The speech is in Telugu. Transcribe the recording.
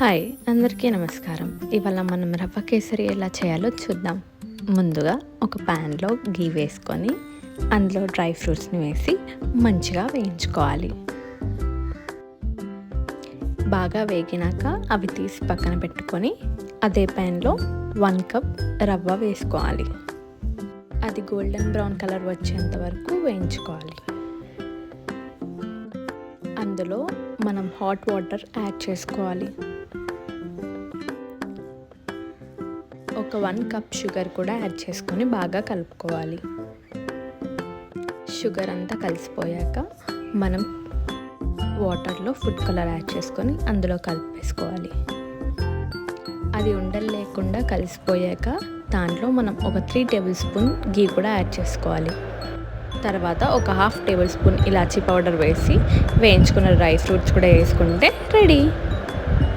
హాయ్ అందరికీ నమస్కారం. ఇవాళ మనం రవ్వ కేసరి ఎలా చేయాలో చూద్దాం. ముందుగా ఒక ప్యాన్లో గీ వేసుకొని అందులో డ్రై ఫ్రూట్స్ని వేసి మంచిగా వేయించుకోవాలి. బాగా వేగినాక అవి తీసి పక్కన పెట్టుకొని అదే ప్యాన్లో 1 కప్ రవ్వ వేసుకోవాలి. అది గోల్డెన్ బ్రౌన్ కలర్ వచ్చేంత వరకు వేయించుకోవాలి. అందులో మనం హాట్ వాటర్ యాడ్ చేసుకోవాలి. ఒక 1 కప్ షుగర్ కూడా యాడ్ చేసుకొని బాగా కలుపుకోవాలి. షుగర్ అంతా కలిసిపోయాక మనం వాటర్లో ఫుడ్ కలర్ యాడ్ చేసుకొని అందులో కలిపేసుకోవాలి. అది ఉండలు లేకుండా కలిసిపోయాక దాంట్లో మనం ఒక 3 టేబుల్ స్పూన్ గీ కూడా యాడ్ చేసుకోవాలి. తర్వాత ఒక 1/2 టేబుల్ స్పూన్ ఇలాచీ పౌడర్ వేసి వేయించుకున్న డ్రై ఫ్రూట్స్ కూడా వేసుకుంటే రెడీ.